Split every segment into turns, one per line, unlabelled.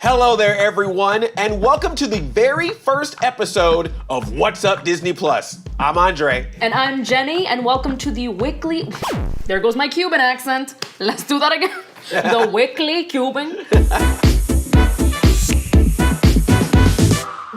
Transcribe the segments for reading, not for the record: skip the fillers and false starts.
Hello there, everyone, and welcome to the very first episode of What's Up Disney Plus. I'm Andre.
And I'm Jenny, and welcome to the weekly... There goes my Cuban accent. Let's do that again. The weekly Cuban.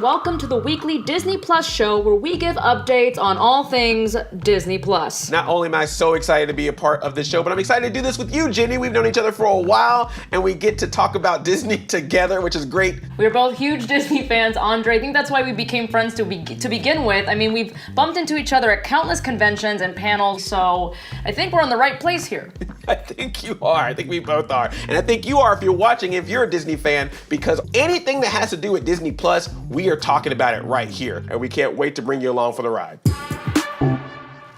Welcome to the weekly Disney Plus show where we give updates on all things Disney Plus.
Not only am I so excited to be a part of this show, but I'm excited to do this with you, Jenny. We've known each other for a while, and we get to talk about Disney together, which is great.
We're both huge Disney fans, Andre. I think that's why we became friends to begin with. I mean, we've bumped into each other at countless conventions and panels, so I think we're in the right place here.
I think you are. I think we both are. And I think you are if you're watching, if you're a Disney fan, because anything that has to do with Disney Plus, we are talking about it right here. And we can't wait to bring you along for the ride.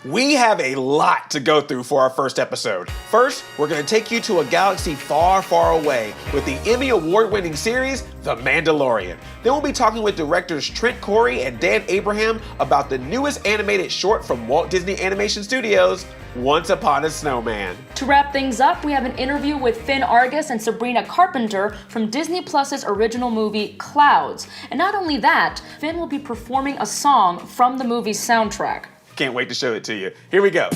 We have a lot to go through for our first episode. First, we're going to take you to a galaxy far, far away with the Emmy Award-winning series, The Mandalorian. Then we'll be talking with directors Trent Corey and Dan Abraham about the newest animated short from Walt Disney Animation Studios, Once Upon a Snowman.
To wrap things up, we have an interview with Finn Argus and Sabrina Carpenter from Disney Plus's original movie, Clouds. And not only that, Finn will be performing a song from the movie's soundtrack.
Can't wait to show it to you. Here we go.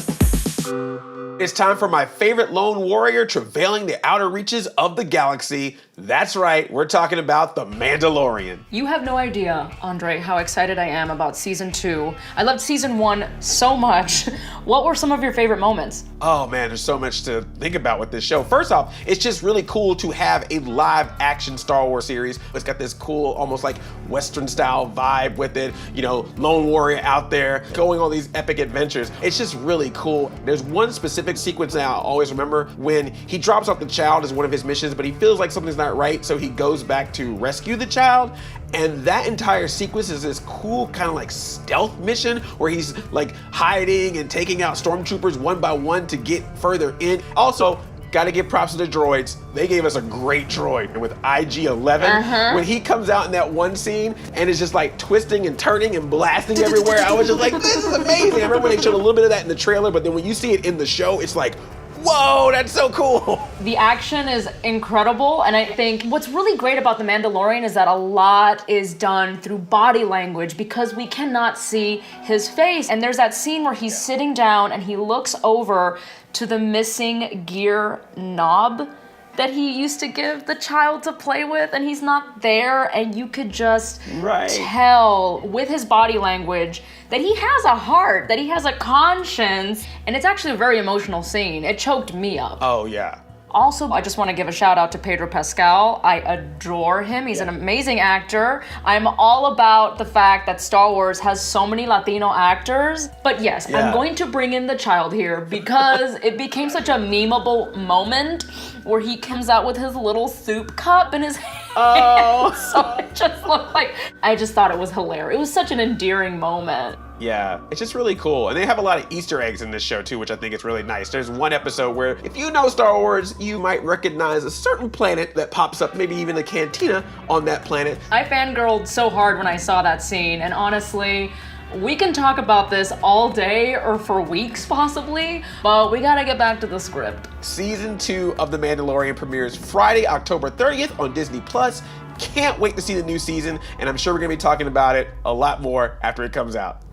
It's time for my favorite lone warrior travailing the outer reaches of the galaxy. That's right, we're talking about The Mandalorian.
You have no idea, Andre, how excited I am about season 2. I loved season 1 so much. What were some of your favorite moments?
Oh man, there's so much to think about with this show. First off, it's just really cool to have a live action Star Wars series. It's got this cool, almost like Western style vibe with it. You know, lone warrior out there going on these epic adventures. It's just really cool. There's one specific sequence that I always remember when he drops off the child as one of his missions, but he feels like something's not right, so he goes back to rescue the child. And that entire sequence is this cool kind of like stealth mission where he's like hiding and taking out stormtroopers one by one to get further in. Also, gotta give props to the droids. They gave us a great droid. And with IG-11, when he comes out in that one scene and is just like twisting and turning and blasting everywhere, I was just like, this is amazing. I remember when they showed a little bit of that in the trailer, but then when you see it in the show, it's like, whoa, that's so cool.
The action is incredible, and I think what's really great about The Mandalorian is that a lot is done through body language because we cannot see his face. And there's that scene where he's sitting down and he looks over to the missing gear knob that he used to give the child to play with, and he's not there, and you could just tell with his body language that he has a heart, that he has a conscience, and it's actually a very emotional scene. It choked me up.
Oh yeah.
Also, I just want to give a shout out to Pedro Pascal. I adore him. He's an amazing actor. I'm all about the fact that Star Wars has so many Latino actors. But yes, I'm going to bring in the child here because it became such a memeable moment where he comes out with his little soup cup in his hand. Oh. So it just looked like, I just thought it was hilarious. It was such an endearing moment.
Yeah, it's just really cool. And they have a lot of Easter eggs in this show too, which I think is really nice. There's one episode where if you know Star Wars, you might recognize a certain planet that pops up, maybe even a cantina on that planet.
I fangirled so hard when I saw that scene, and honestly, we can talk about this all day or for weeks possibly, but we gotta get back to the script.
Season 2 of The Mandalorian premieres Friday, October 30th on Disney Plus. Can't wait to see the new season, and I'm sure we're gonna be talking about it a lot more after it comes out.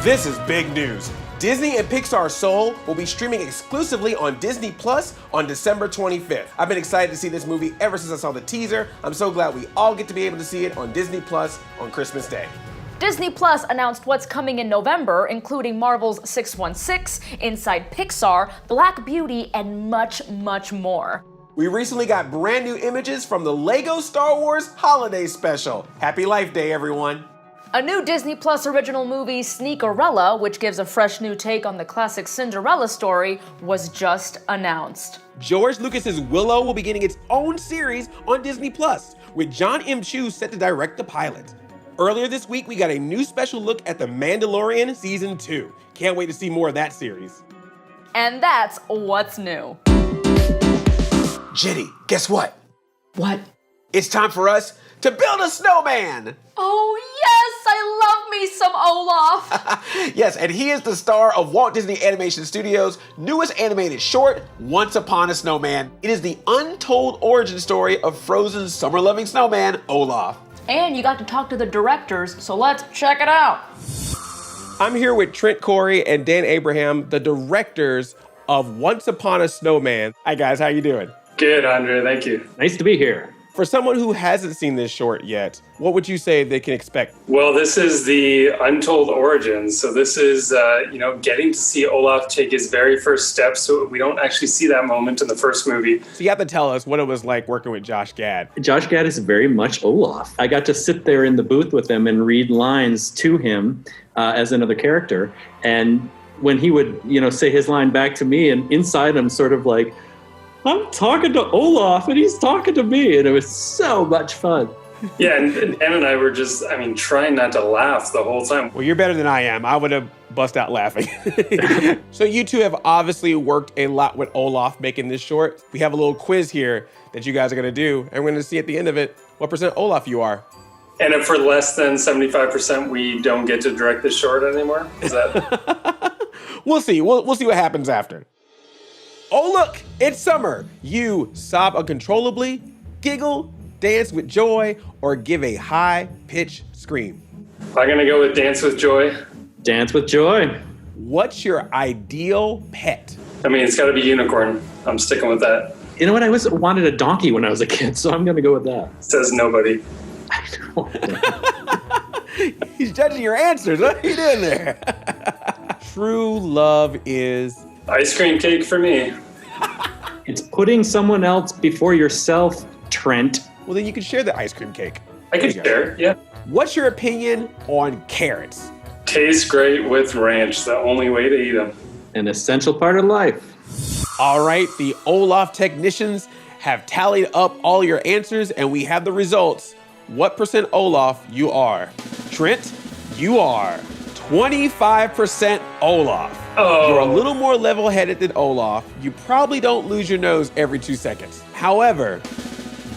This is big news. Disney and Pixar Soul will be streaming exclusively on Disney Plus on December 25th. I've been excited to see this movie ever since I saw the teaser. I'm so glad we all get to be able to see it on Disney Plus on Christmas Day.
Disney Plus announced what's coming in November, including Marvel's 616, Inside Pixar, Black Beauty, and much, much more.
We recently got brand new images from the Lego Star Wars Holiday Special. Happy Life Day, everyone.
A new Disney Plus original movie, Sneakerella, which gives a fresh new take on the classic Cinderella story, was just announced.
George Lucas's Willow will be getting its own series on Disney Plus, with John M. Chu set to direct the pilot. Earlier this week, we got a new special look at The Mandalorian Season 2. Can't wait to see more of that series.
And that's what's new.
Jenny, guess what?
What?
It's time for us to build a snowman.
Oh yes, I love me me some Olaf.
Yes, and he is the star of Walt Disney Animation Studios' newest animated short, Once Upon a Snowman. It is the untold origin story of Frozen's summer-loving snowman, Olaf.
And you got to talk to the directors, so let's check it out.
I'm here with Trent Corey and Dan Abraham, the directors of Once Upon a Snowman. Hi guys, how you doing?
Good, Andre, thank you.
Nice to be here.
For someone who hasn't seen this short yet, what would you say they can expect?
Well, this is the untold origins. So this is, getting to see Olaf take his very first steps. So we don't actually see that moment in the first movie.
So you have to tell us what it was like working with Josh Gad.
Josh Gad is very much Olaf. I got to sit there in the booth with him and read lines to him as another character. And when he would, say his line back to me, and inside I'm sort of like, I'm talking to Olaf and he's talking to me. And it was so much fun.
Yeah, and Ann and I were just, trying not to laugh the whole time.
Well, you're better than I am. I would have bust out laughing. So you two have obviously worked a lot with Olaf making this short. We have a little quiz here that you guys are going to do. And we're going to see at the end of it what percent Olaf you are.
And if we're less than 75%, we don't get to direct the short anymore? Is that?
We'll see. We'll see what happens after. Oh, look, it's summer. You sob uncontrollably, giggle, dance with joy, or give a high-pitched scream.
I'm going to go with Dance with Joy.
Dance with joy.
What's your ideal pet?
It's got to be unicorn. I'm sticking with that.
You know what? I wanted a donkey when I was a kid, so I'm going to go with that.
Says nobody.
He's judging your answers. What are you doing there? True love is...
Ice cream cake for me.
It's putting someone else before yourself, Trent.
Well, then you can share the ice cream cake.
I could share, yeah.
What's your opinion on carrots?
Tastes great with ranch. The only way to eat them.
An essential part of life.
All right, the Olaf technicians have tallied up all your answers, and we have the results. What percent Olaf you are? Trent, you are 25% Olaf.
Oh.
You're a little more level-headed than Olaf. You probably don't lose your nose every 2 seconds. However,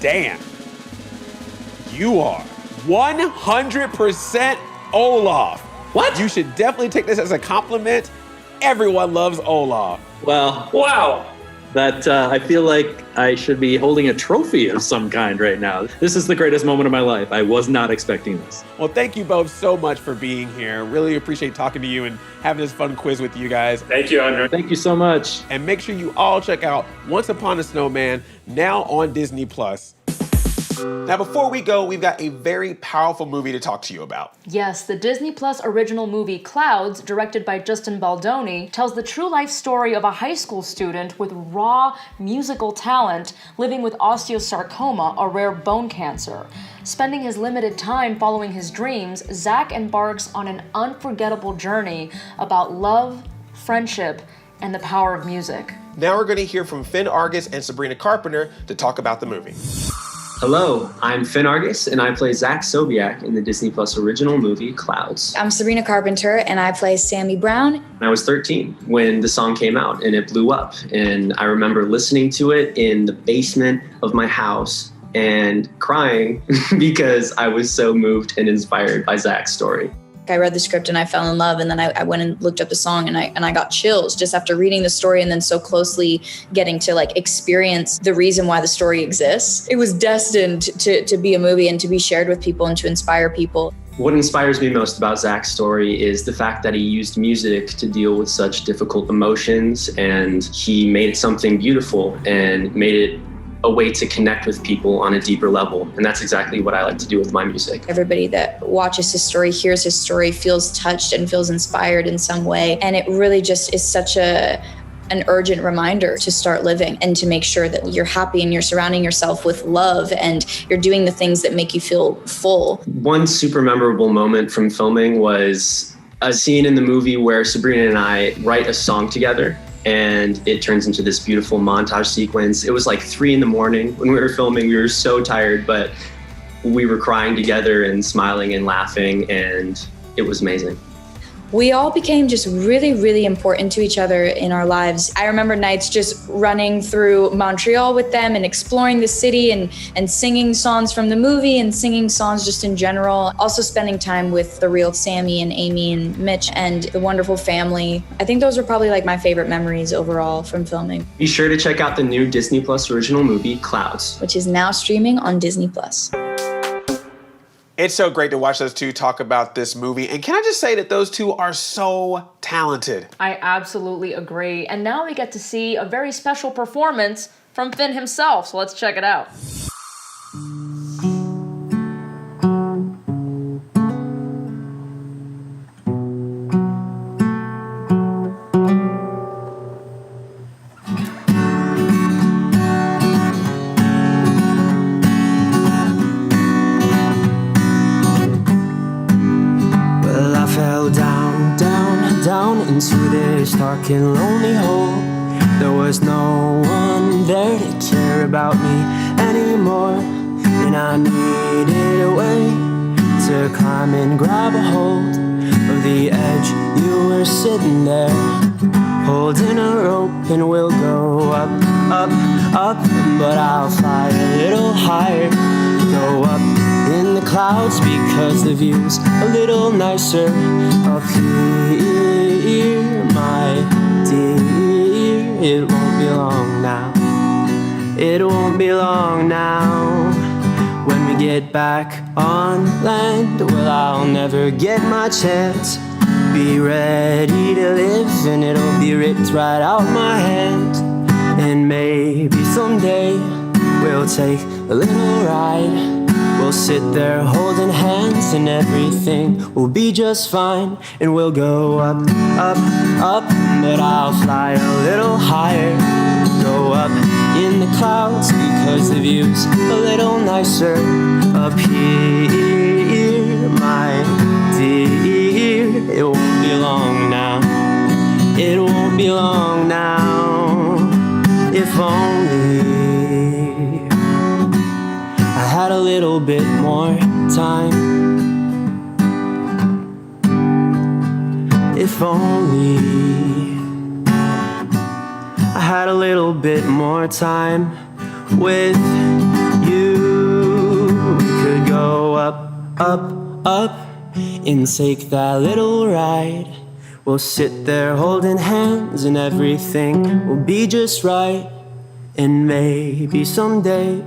Dan, you are 100% Olaf.
What?
You should definitely take this as a compliment. Everyone loves Olaf.
Well,
Wow.
that I feel like I should be holding a trophy of some kind right now. This is the greatest moment of my life. I was not expecting this.
Well, thank you both so much for being here. Really appreciate talking to you and having this fun quiz with you guys.
Thank you, Andre.
Thank you so much.
And make sure you all check out Once Upon a Snowman, now on Disney+. Now, before we go, we've got a very powerful movie to talk to you about.
Yes, the Disney Plus original movie Clouds, directed by Justin Baldoni, tells the true life story of a high school student with raw musical talent living with osteosarcoma, a rare bone cancer. Spending his limited time following his dreams, Zach embarks on an unforgettable journey about love, friendship, and the power of music.
Now we're going to hear from Finn Argus and Sabrina Carpenter to talk about the movie.
Hello, I'm Finn Argus, and I play Zach Sobiak in the Disney Plus original movie Clouds.
I'm Sabrina Carpenter, and I play Sammy Brown.
I was 13 when the song came out, and it blew up. And I remember listening to it in the basement of my house and crying because I was so moved and inspired by Zach's story.
I read the script and I fell in love, and then I went and looked up the song, and I got chills just after reading the story and then so closely getting to experience the reason why the story exists. It was destined to be a movie and to be shared with people and to inspire people.
What inspires me most about Zach's story is the fact that he used music to deal with such difficult emotions, and he made it something beautiful and made it a way to connect with people on a deeper level. And that's exactly what I like to do with my music.
Everybody that watches his story, hears his story, feels touched and feels inspired in some way. And it really just is such an urgent reminder to start living and to make sure that you're happy and you're surrounding yourself with love and you're doing the things that make you feel full.
One super memorable moment from filming was a scene in the movie where Sabrina and I write a song together, and it turns into this beautiful montage sequence. It was 3 a.m. when we were filming. We were so tired, but we were crying together and smiling and laughing, and it was amazing.
we all became just really, really important to each other in our lives. I remember nights just running through Montreal with them and exploring the city and singing songs from the movie and singing songs just in general. Also spending time with the real Sammy and Amy and Mitch and the wonderful family. I think those are probably like my favorite memories overall from filming.
Be sure to check out the new Disney Plus original movie, Clouds,
which is now streaming on Disney Plus.
It's so great to watch those two talk about this movie. And can I just say that those two are so talented?
I absolutely agree. And now we get to see a very special performance from Finn himself. So let's check it out.
Into this dark and lonely hole. There was no one there to care about me anymore, and I needed a way to climb and grab a hold of the edge. You were sitting there holding a rope, and we'll go up, up, up, but I'll fly a little higher, go up in the clouds because the view's a little nicer up here. My dear, it won't be long now. It won't be long now. When we get back on land, well, I'll never get my chance. Be ready to live, and it'll be ripped right out my hand. And maybe someday we'll take a little ride. We'll sit there holding hands, and everything will be just fine. And we'll go up, up, up, but I'll fly a little higher. Go up in the clouds because the view's a little nicer up here, my dear. It won't be long now. It won't be long now. If only I had a little bit more time. If only I had a little bit more time with you. We could go up, up, up and take that little ride. We'll sit there holding hands, and everything will be just right. And maybe someday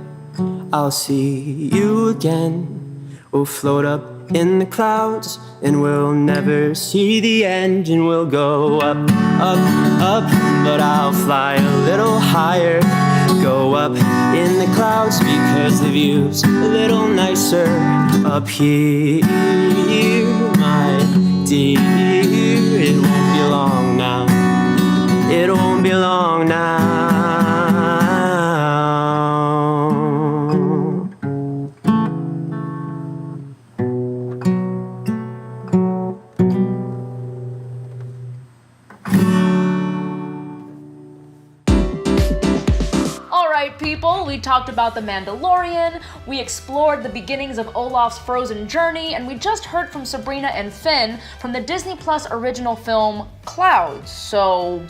I'll see you again. We'll float up in the clouds, and we'll never see the end. And we'll go up, up, up, but I'll fly a little higher. Go up in the clouds because the view's a little nicer up here, my dear. It won't be long now. It won't be long now.
People, we talked about The Mandalorian, we explored the beginnings of Olaf's frozen journey, and we just heard from Sabrina and Finn from the Disney Plus original film Clouds. So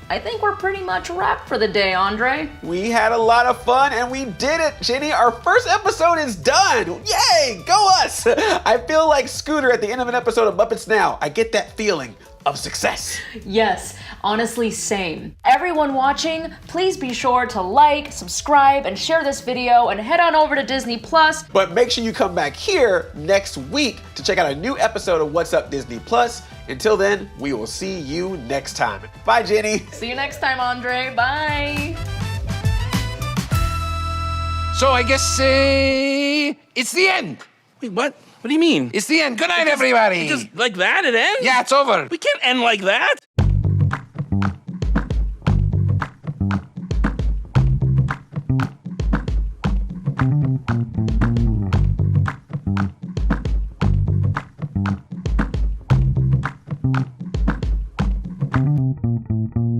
I think we're pretty much wrapped for the day, Andre.
We had a lot of fun and we did it, Jenny. Our first episode is done. Yay, go us. I feel like Scooter at the end of an episode of Muppets Now. I get that feeling of success.
Yes, honestly, same. Everyone watching, please be sure to like, subscribe, and share this video, and head on over to Disney Plus.
But make sure you come back here next week to check out a new episode of What's Up Disney Plus. Until then, we will see you next time. Bye, Jenny.
See you next time, Andre. Bye.
So I guess it's the end.
Wait, what? What do you mean?
It's the end. Good night, everybody.
Just like that, it ends?
Yeah, it's over.
We can't end like that.
Thank you.